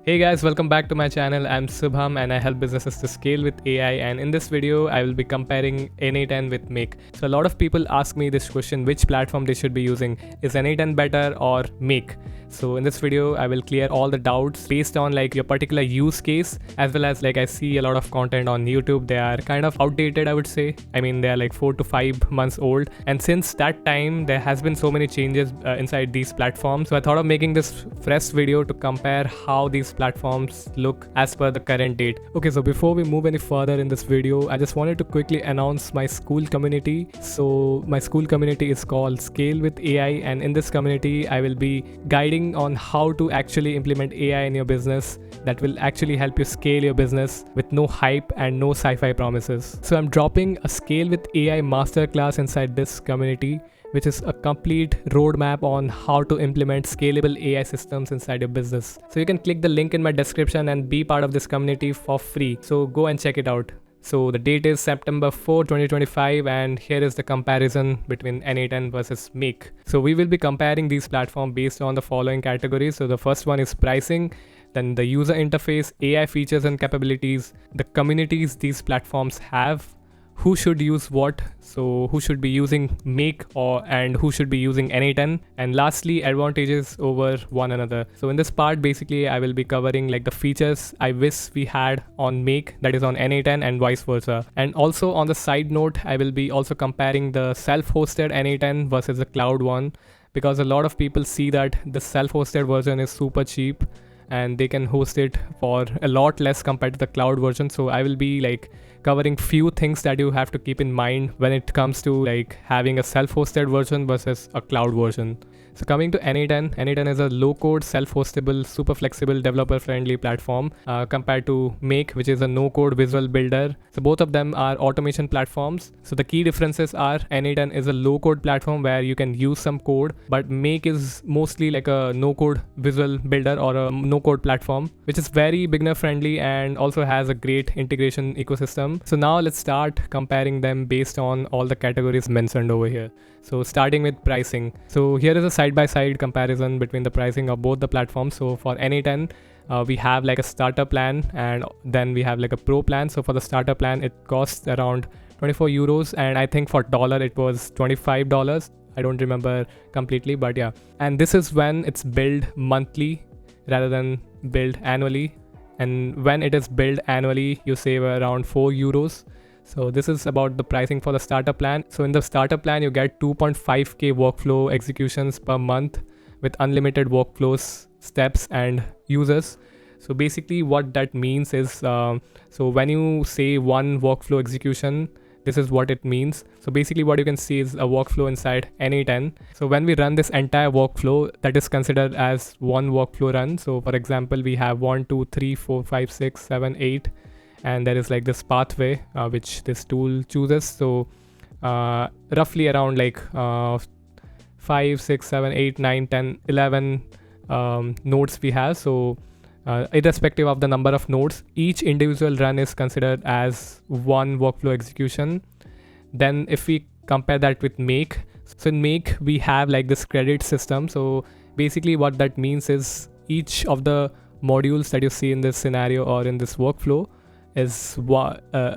Hey guys, welcome back to my channel. I'm Subham and I help businesses to scale with AI, and in this video I will be comparing n8n with Make. So a lot of people ask me this question, which platform they should be using. Is n8n better or Make? So in this video I will clear all the doubts based on like your particular use case, as well as like I see a lot of content on YouTube. They are kind of outdated, I would say. I mean, they are like 4 to 5 months old, and since that time there has been so many changes inside these platforms. So I thought of making this fresh video to compare how these platforms look as per the current date. Okay, so before we move any further in this video, I just wanted to quickly announce my school community. So my school community is called Scale with AI, and in this community I will be guiding on how to actually implement AI in your business that will actually help you scale your business with no hype and no sci-fi promises. So I'm dropping a Scale with AI masterclass inside this community, which is a complete roadmap on how to implement scalable AI systems inside your business. So you can click the link in my description and be part of this community for free. So go and check it out. So the date is September 4, 2025, and here is the comparison between n8n versus Make. So we will be comparing these platforms based on the following categories. So the first one is pricing, then the user interface, AI features and capabilities, the communities these platforms have, who should use what, so who should be using Make and who should be using n8n, and lastly advantages over one another. So in this part basically I will be covering like the features I wish we had on Make, that is on n8n, and vice versa. And also on the side note, I will be also comparing the self-hosted n8n versus the cloud one, because a lot of people see that the self-hosted version is super cheap and they can host it for a lot less compared to the cloud version. So I will be like covering few things that you have to keep in mind when it comes to like having a self-hosted version versus a cloud version. So coming to n8n, n8n is a low-code, self-hostable, super flexible, developer-friendly platform compared to Make, which is a no-code visual builder. So both of them are automation platforms. So the key differences are n8n is a low-code platform where you can use some code, but Make is mostly like a no-code visual builder or a no-code platform, which is very beginner-friendly and also has a great integration ecosystem. So now let's start comparing them based on all the categories mentioned over here. So starting with pricing. So here is a side-by-side comparison between the pricing of both the platforms. So for n8n, we have like a starter plan, and then we have like a pro plan. So for the starter plan, it costs around 24 euros, and I think for dollar it was $25. I don't remember completely, but yeah. And this is when it's billed monthly rather than billed annually. And when it is billed annually, you save around 4 euros. So this is about the pricing for the starter plan. So in the starter plan, you get 2.5k workflow executions per month with unlimited workflows, steps, and users. So basically what that means is, so when you say one workflow execution, this is what it means. So basically what you can see is a workflow inside n8n. So when we run this entire workflow, that is considered as one workflow run. So for example, we have 1, 2, 3, 4, 5, 6, 7, 8. And there is like this pathway which this tool chooses. So roughly around like 5, 6, 7, 8, 9, 10, 11 nodes we have. So irrespective of the number of nodes, each individual run is considered as one workflow execution. Then if we compare that with Make, so in Make we have like this credit system. So basically what that means is each of the modules that you see in this scenario or in this workflow is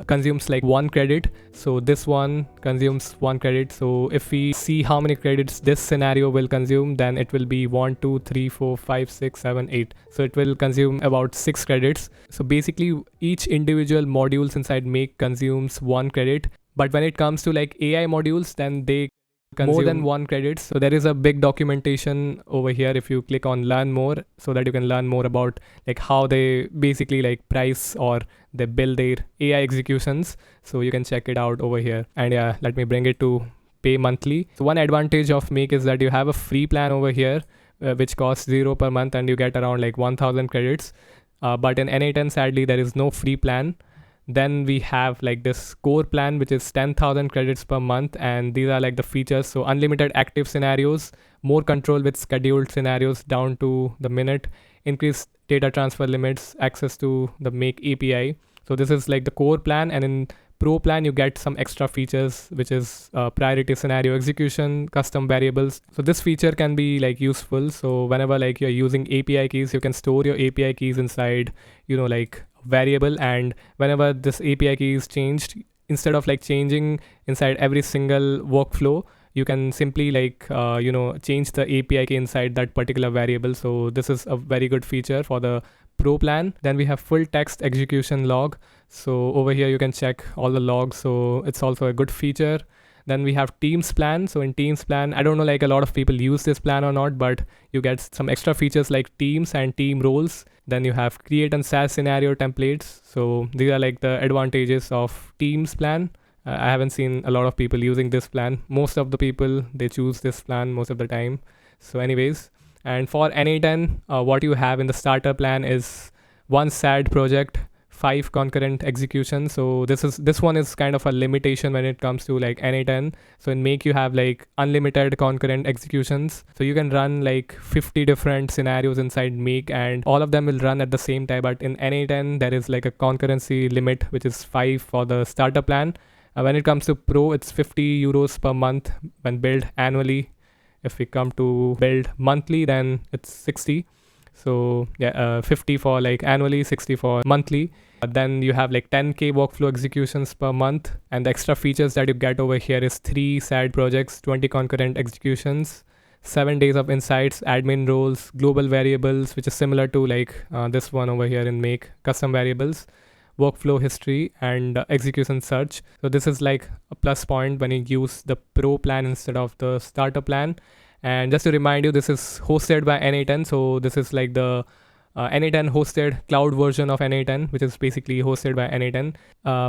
consumes like 1 credit. So this one consumes 1 credit. So if we see how many credits this scenario will consume, then it will be 1, 2, 3, 4, 5, 6, 7, 8. So it will consume about 6 credits. So basically each individual modules inside Make consumes 1 credit. But when it comes to like AI modules, then they consume more than 1 credit. So there is a big documentation over here if you click on learn more, so that you can learn more about like how they basically like price or they build their AI executions. So you can check it out over here. And yeah, let me bring it to pay monthly. So one advantage of Make is that you have a free plan over here which costs 0 per month, and you get around like 1000 credits. But in n8n, sadly, there is no free plan. Then we have like this core plan, which is 10,000 credits per month, and these are like the features. So unlimited active scenarios, more control with scheduled scenarios down to the minute, increased data transfer limits, access to the Make API. So this is like the core plan, and in Pro plan, you get some extra features, which is priority scenario execution, custom variables. So this feature can be like useful. So whenever like you're using API keys, you can store your API keys inside, like variable, and whenever this API key is changed, instead of like changing inside every single workflow, you can simply like change the API key inside that particular variable. So this is a very good feature for the Pro plan. Then we have full text execution log. So over here you can check all the logs, so it's also a good feature. Then we have Teams plan. So in Teams plan, I don't know like a lot of people use this plan or not, but you get some extra features like teams and team roles. Then you have create and SAS scenario templates. So these are like the advantages of Teams plan. I haven't seen a lot of people using this plan. Most of the people, they choose this plan most of the time. So anyways, and for n8n, what you have in the starter plan is one SAD project, 5 concurrent execution. So this one is kind of a limitation when it comes to like n8n. So in Make you have like unlimited concurrent executions. So you can run like 50 different scenarios inside Make, and all of them will run at the same time. But in n8n, there is like a concurrency limit, which is 5 for the starter plan. When it comes to Pro, it's 50 euros per month when billed annually. If we come to build monthly, then it's 60. So yeah, 50 for like annually, 60 for monthly. Then you have like 10k workflow executions per month, and the extra features that you get over here is 3 SAD projects, 20 concurrent executions, 7 days of insights, admin roles, global variables, which is similar to like this one over here in Make, custom variables, workflow history, and execution search. So this is like a plus point when you use the Pro plan instead of the starter plan. And just to remind you, this is hosted by n8n. So this is like the n8n hosted cloud version of n8n, which is basically hosted by n8n.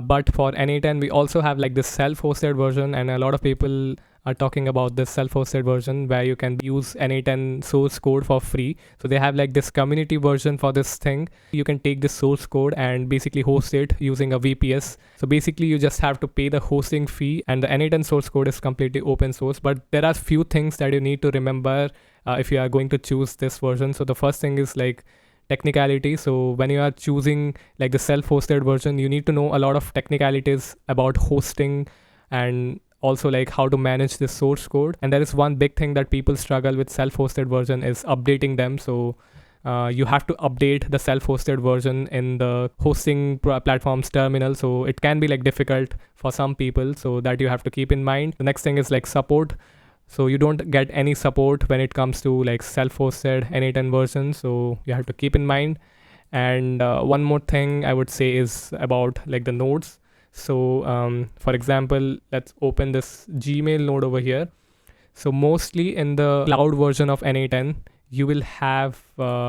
But for n8n, we also have like this self-hosted version, and a lot of people are talking about this self-hosted version where you can use n8n source code for free. So they have like this community version for this thing. You can take this source code and basically host it using a VPS. So basically you just have to pay the hosting fee, and the n8n source code is completely open source. But there are few things that you need to remember if you are going to choose this version. So the first thing is like technicality. So when you are choosing like the self-hosted version, you need to know a lot of technicalities about hosting, and also like how to manage this source code. And there is one big thing that people struggle with self-hosted version is updating them. So you have to update the self-hosted version in the hosting platform's terminal. So it can be like difficult for some people, so that you have to keep in mind. The next thing is like support. So you don't get any support when it comes to like self-hosted n8n version, so you have to keep in mind. And one more thing I would say is about like the nodes. So for example, let's open this Gmail node over here. So mostly in the cloud version of n8n, you will have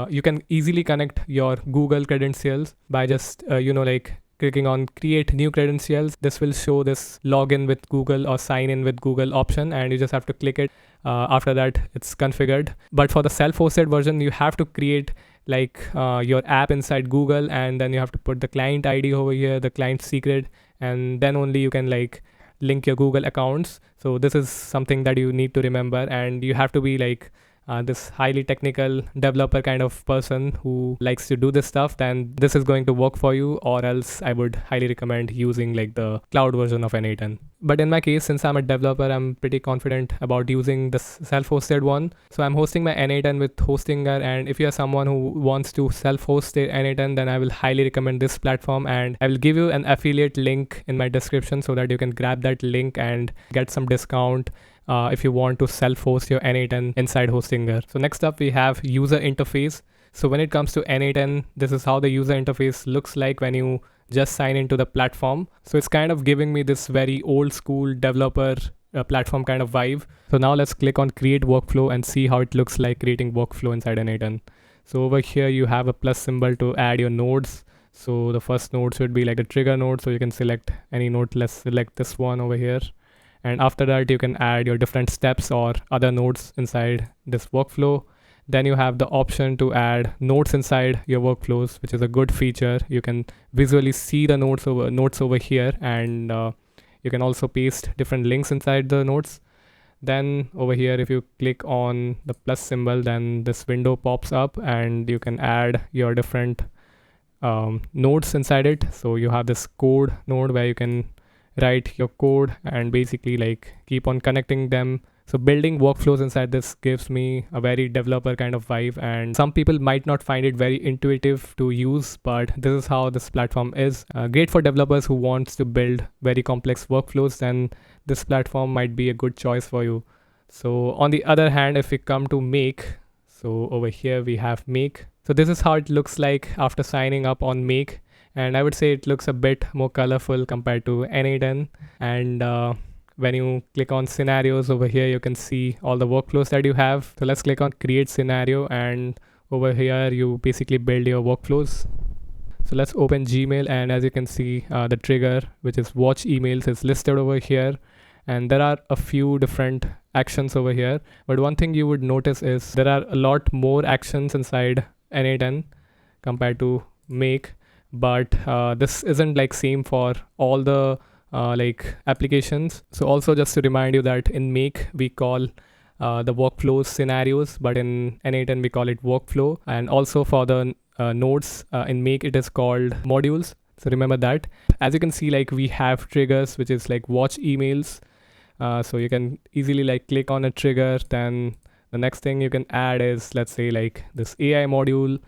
you can easily connect your Google credentials by just like clicking on create new credentials. This will show this login with Google or sign in with Google option, and you just have to click it. After that, it's configured. But for the self-hosted version, you have to create like your app inside Google, and then you have to put the client ID over here, the client secret, and then only you can like link your Google accounts. So this is something that you need to remember, and you have to be like this highly technical developer kind of person who likes to do this stuff, then this is going to work for you, or else I would highly recommend using like the cloud version of n8n. But in my case, since I'm a developer, I'm pretty confident about using the self-hosted one. So I'm hosting my n8n with Hostinger, and if you're someone who wants to self-host their n8n, then I will highly recommend this platform, and I will give you an affiliate link in my description so that you can grab that link and get some discount if you want to self-host your n8n inside Hostinger. So next up we have user interface. So when it comes to n8n, this is how the user interface looks like when you just sign into the platform. So it's kind of giving me this very old school developer platform kind of vibe. So now let's click on create workflow and see how it looks like creating workflow inside n8n. So over here you have a plus symbol to add your nodes. So the first node should be like the trigger node. So you can select any node. Let's select this one over here. And after that, you can add your different steps or other nodes inside this workflow. Then you have the option to add nodes inside your workflows, which is a good feature. You can visually see the nodes over here, and you can also paste different links inside the nodes. Then over here, if you click on the plus symbol, then this window pops up, and you can add your different nodes inside it. So you have this code node where you can write your code and basically like keep on connecting them. So building workflows inside this gives me a very developer kind of vibe, and some people might not find it very intuitive to use, but this is how this platform is. Great for developers who wants to build very complex workflows, then this platform might be a good choice for you. So on the other hand, if we come to Make, so over here we have Make. So this is how it looks like after signing up on Make. And I would say it looks a bit more colorful compared to n8n. And when you click on scenarios over here, you can see all the workflows that you have. So let's click on create scenario, and over here you basically build your workflows. So let's open Gmail, and as you can see, the trigger, which is watch emails, is listed over here. And there are a few different actions over here, but one thing you would notice is there are a lot more actions inside n8n compared to Make. But this isn't like same for all the like applications. So also just to remind you that in Make we call the workflows scenarios, but in n8n we call it workflow. And also for the nodes in Make it is called modules, so remember that. As you can see, like we have triggers, which is like watch emails. So you can easily like click on a trigger. Then the next thing you can add is, let's say, like this AI module.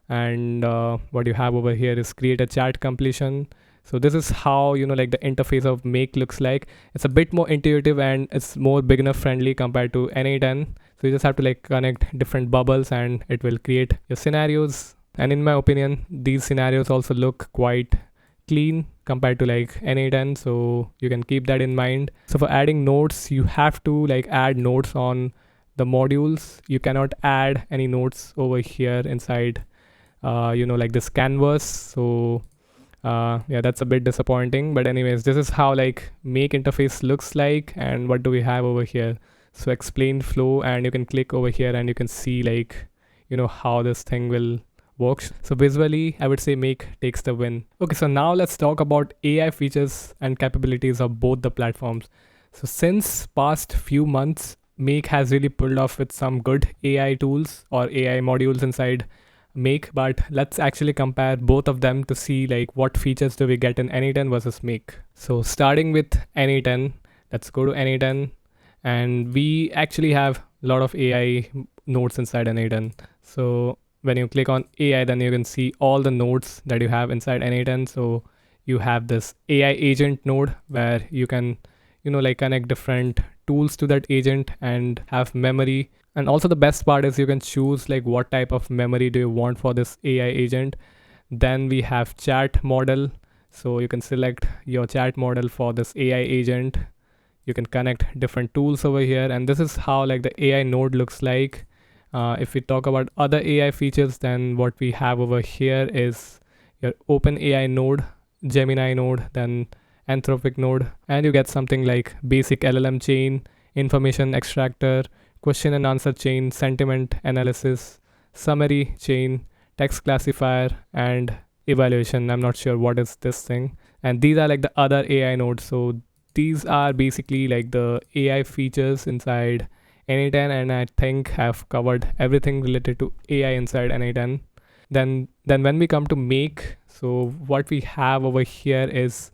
And what you have over here is create a chat completion. So this is how, you know, like the interface of Make looks like. It's a bit more intuitive and it's more beginner friendly compared to n8n. So you just have to like connect different bubbles and it will create your scenarios. And in my opinion, these scenarios also look quite clean compared to like n8n, so you can keep that in mind. So for adding nodes, you have to like add nodes on the modules. You cannot add any nodes over here inside you know, like this canvas. So yeah, that's a bit disappointing, but anyways, this is how like Make interface looks like. And what do we have over here? So explain flow, and you can click over here and you can see like, you know, how this thing will works. So visually, I would say Make takes the win. Okay, so now let's talk about AI features and capabilities of both the platforms. So since past few months, Make has really pulled off with some good AI tools or AI modules inside Make, but let's actually compare both of them to see like what features do we get in n8n versus Make. So starting with n8n, let's go to n8n, and we actually have a lot of AI nodes inside n8n. So when you click on AI, then you can see all the nodes that you have inside n8n. So you have this AI agent node where you can, you know, like connect different tools to that agent and have memory. And also the best part is you can choose like what type of memory do you want for this AI agent. Then we have chat model. So you can select your chat model for this AI agent. You can connect different tools over here. And this is how like the AI node looks like. If we talk about other AI features, then what we have over here is your OpenAI node, Gemini node, then Anthropic node, and you get something like basic LLM chain, information extractor, question and answer chain, sentiment analysis, summary chain, text classifier, and evaluation. I'm not sure what is this thing. And these are like the other AI nodes. So these are basically like the AI features inside n8n, and I think I've covered everything related to AI inside n8n. Then when we come to Make, so what we have over here is,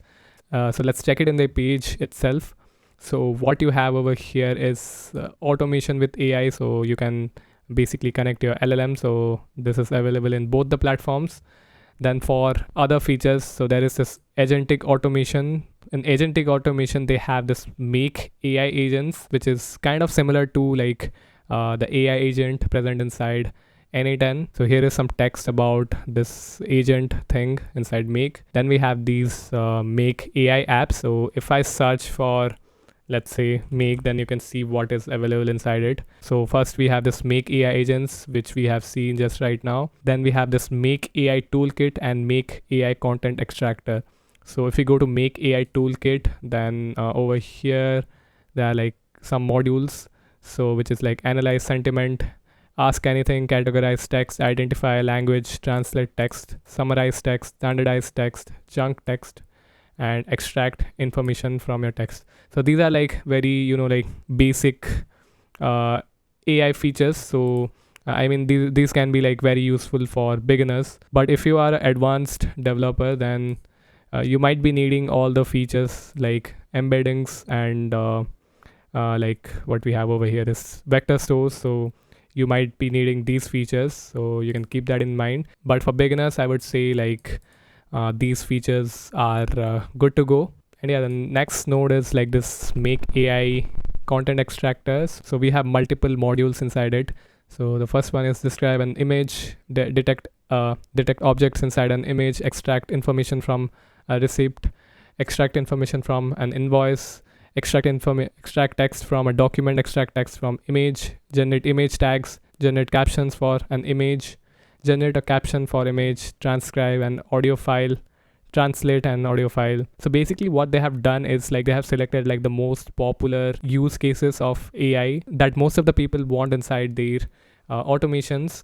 so let's check it in the page itself. So what you have over here is automation with AI. So you can basically connect your LLM. So this is available in both the platforms. Then for other features, so there is this agentic automation. In agentic automation, they have this Make AI agents, which is kind of similar to like the AI agent present inside n8n. So here is some text about this agent thing inside Make. Then we have these Make AI apps. So if I search for, let's say, Make, then you can see what is available inside it. So first we have this Make AI agents, which we have seen just right now. Then we have this Make AI toolkit and Make AI content extractor. So if we go to Make AI toolkit, then over here there are like some modules, so which is like analyze sentiment, ask anything, categorize text, identify language, translate text, summarize text, standardize text, chunk text, and extract information from your text. So these are like very, you know, like basic AI features. So I mean, these can be like very useful for beginners, but if you are an advanced developer, then you might be needing all the features like embeddings and like what we have over here is vector stores. So you might be needing these features, so you can keep that in mind. But for beginners, I would say like these features are good to go. And yeah, the next node is like this make AI content extractors. So we have multiple modules inside it. So the first one is describe an image, detect objects inside an image, extract information from a receipt, extract information from an invoice, extract text from a document, extract text from image, generate image tags, generate captions for an image, generate a caption for image, transcribe an audio file, translate an audio file. So basically what they have done is like they have selected like the most popular use cases of AI that most of the people want inside their automations.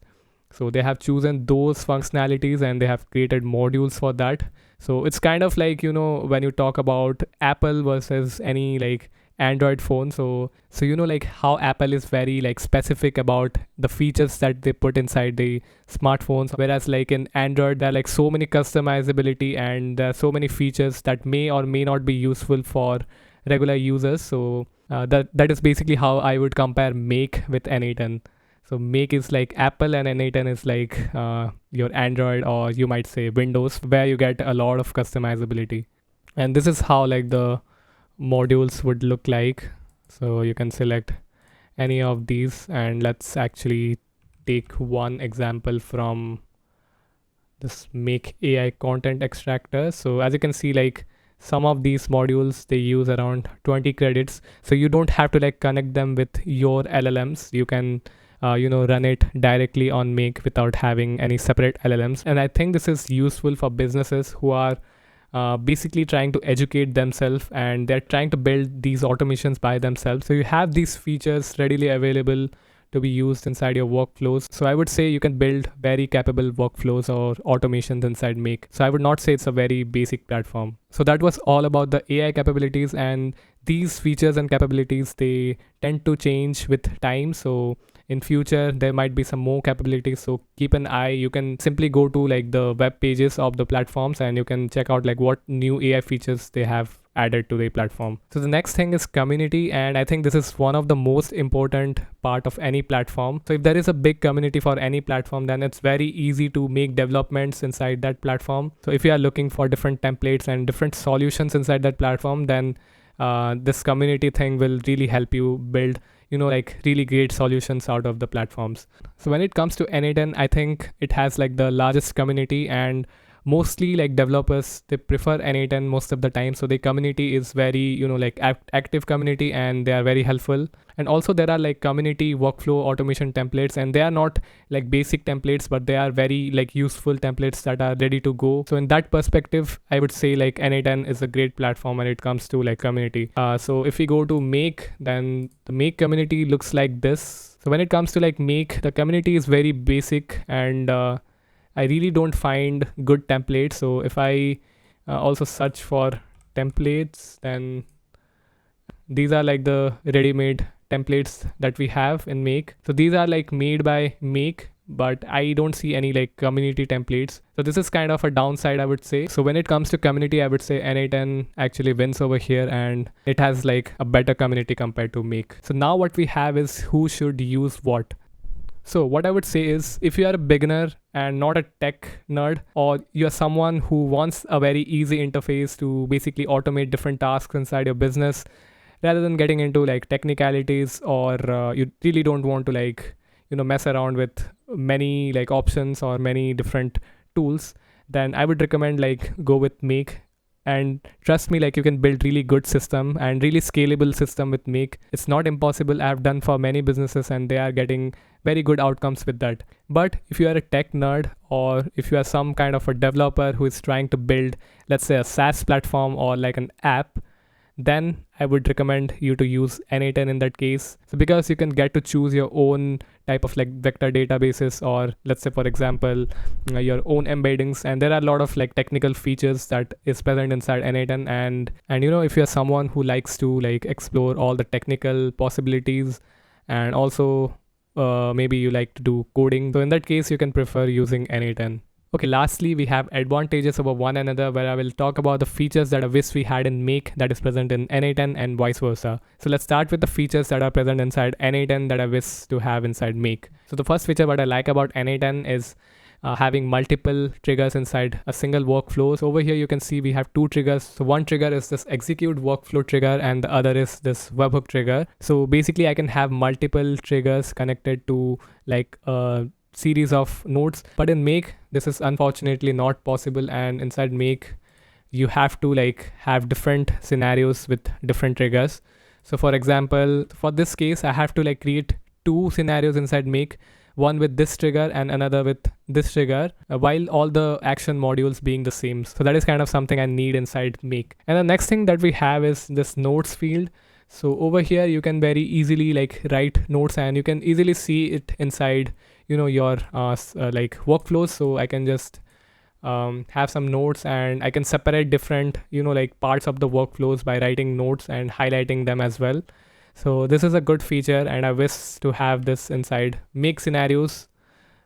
So they have chosen those functionalities and they have created modules for that. So it's kind of like, when you talk about Apple versus any like Android phone. So like how Apple is very like specific about the features that they put inside the smartphones, whereas like in Android there are like so many customizability and there are so many features that may or may not be useful for regular users. So that is basically how I would compare Make with n8n. So Make is like Apple and n8n is like your Android, or you might say Windows, where you get a lot of customizability. And this is how like the modules would look like. So you can select any of these, and let's actually take one example from this make AI content extractor. So as you can see, like some of these modules they use around 20 credits, so you don't have to like connect them with your LLMs. You can run it directly on Make without having any separate LLMs. And I think this is useful for businesses who are basically trying to educate themselves and they're trying to build these automations by themselves. So you have these features readily available to be used inside your workflows. So I would say you can build very capable workflows or automations inside Make. So I would not say it's a very basic platform. So that was all about the AI capabilities, and these features and capabilities, they tend to change with time. So in future there might be some more capabilities, so keep an eye. You can simply go to like the web pages of the platforms and you can check out like what new AI features they have added to the platform. So the next thing is community, and I think this is one of the most important part of any platform. So if there is a big community for any platform, then it's very easy to make developments inside that platform. So if you are looking for different templates and different solutions inside that platform, then this community thing will really help you build like really great solutions out of the platforms. So when it comes to n8n, I think it has like the largest community, and mostly like developers, they prefer n8n most of the time. So the community is very like active community, and they are very helpful. And also there are like community workflow automation templates, and they are not like basic templates, but they are very like useful templates that are ready to go. So in that perspective, I would say like n8n is a great platform when it comes to like community. So if we go to Make, then the Make community looks like this. So when it comes to like Make, the community is very basic, and I really don't find good templates. So if I also search for templates, then these are like the ready-made templates that we have in Make. So these are like made by Make, but I don't see any like community templates. So this is kind of a downside, I would say. So when it comes to community, I would say n8n actually wins over here, and it has like a better community compared to Make. So now what we have is who should use what. So what I would say is, if you are a beginner and not a tech nerd, or you're someone who wants a very easy interface to basically automate different tasks inside your business, rather than getting into like technicalities, or you really don't want to like mess around with many like options or many different tools, then I would recommend like go with Make. And trust me, like you can build really good system and really scalable system with Make. It's not impossible. I've done for many businesses and they are getting very good outcomes with that. But if you are a tech nerd, or if you are some kind of a developer who is trying to build, let's say, a SaaS platform or like an app, then I would recommend you to use n8n in that case. So because you can get to choose your own type of like vector databases, or let's say for example your own embeddings, and there are a lot of like technical features that is present inside n8n. And if you're someone who likes to like explore all the technical possibilities, and also maybe you like to do coding, so in that case you can prefer using n8n. Okay, lastly, we have advantages over one another, where I will talk about the features that I wish we had in Make that is present in n8n and vice versa. So let's start with the features that are present inside n8n that I wish to have inside Make. So the first feature what I like about n8n is having multiple triggers inside a single workflow. So over here you can see we have two triggers. So one trigger is this execute workflow trigger and the other is this webhook trigger. So basically I can have multiple triggers connected to like a series of nodes, but in Make this is unfortunately not possible, and inside Make you have to like have different scenarios with different triggers. So for example, for this case I have to like create two scenarios inside Make, one with this trigger and another with this trigger, while all the action modules being the same. So that is kind of something I need inside Make. And the next thing that we have is this nodes field. So over here you can very easily like write notes, and you can easily see it inside your like workflows. So I can just have some notes, and I can separate different like parts of the workflows by writing notes and highlighting them as well. So this is a good feature, and I wish to have this inside Make scenarios,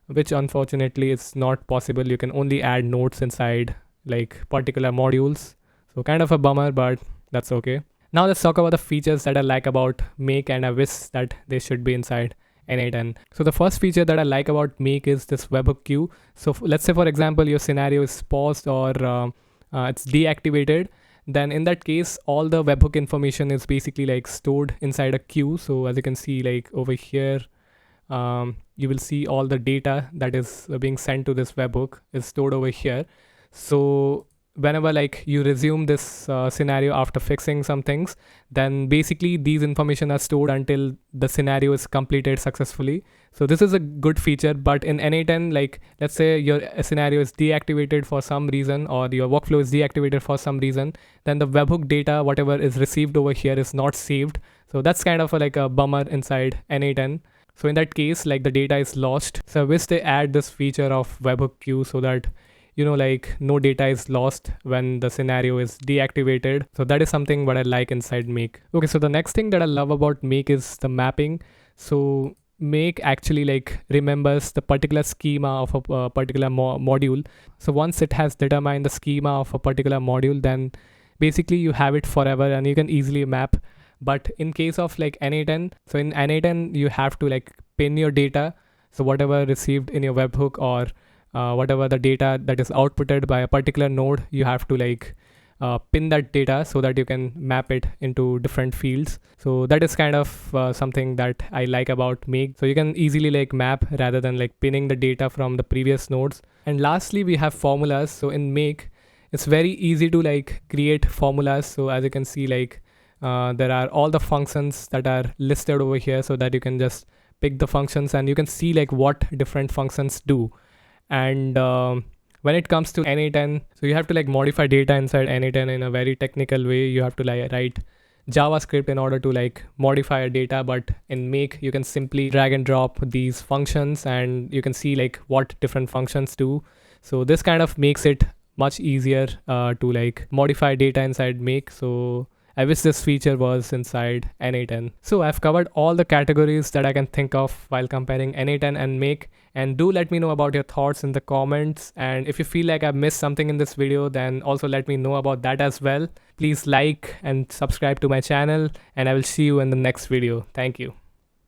which unfortunately is not possible. You can only add notes inside like particular modules. So kind of a bummer, but that's okay. Now let's talk about the features that I like about Make and I wish that they should be inside n8n. So the first feature that I like about Make is this webhook queue. So let's say for example your scenario is paused or it's deactivated, then in that case all the webhook information is basically like stored inside a queue. So as you can see like over here, you will see all the data that is being sent to this webhook is stored over here. So whenever like you resume this scenario after fixing some things, then basically these information are stored until the scenario is completed successfully. So this is a good feature. But in n8n, like let's say your scenario is deactivated for some reason, or your workflow is deactivated for some reason, then the webhook data whatever is received over here is not saved. So that's kind of like a bummer inside n8n. So in that case like the data is lost. So I wish they add this feature of webhook queue so that like no data is lost when the scenario is deactivated. So that is something what I like inside Make. Okay, so the next thing that I love about Make is the mapping. So Make actually like remembers the particular schema of a particular module. So once it has determined the schema of a particular module, then basically you have it forever and you can easily map. But in case of like n8n, so in n8n you have to like pin your data. So whatever received in your webhook or whatever the data that is outputted by a particular node, you have to like pin that data so that you can map it into different fields. So that is kind of something that I like about Make. So you can easily like map rather than like pinning the data from the previous nodes. And lastly we have formulas. So in Make it's very easy to like create formulas. So as you can see like there are all the functions that are listed over here, so that you can just pick the functions and you can see like what different functions do. And when it comes to n8n, so you have to like modify data inside n8n in a very technical way. You have to like write JavaScript in order to like modify a data, but in Make you can simply drag and drop these functions and you can see like what different functions do. So this kind of makes it much easier to like modify data inside Make. So I wish this feature was inside n8n. So I've covered all the categories that I can think of while comparing n8n and Make. And do let me know about your thoughts in the comments. And if you feel like I've missed something in this video, then also let me know about that as well. Please like and subscribe to my channel, and I will see you in the next video. Thank you.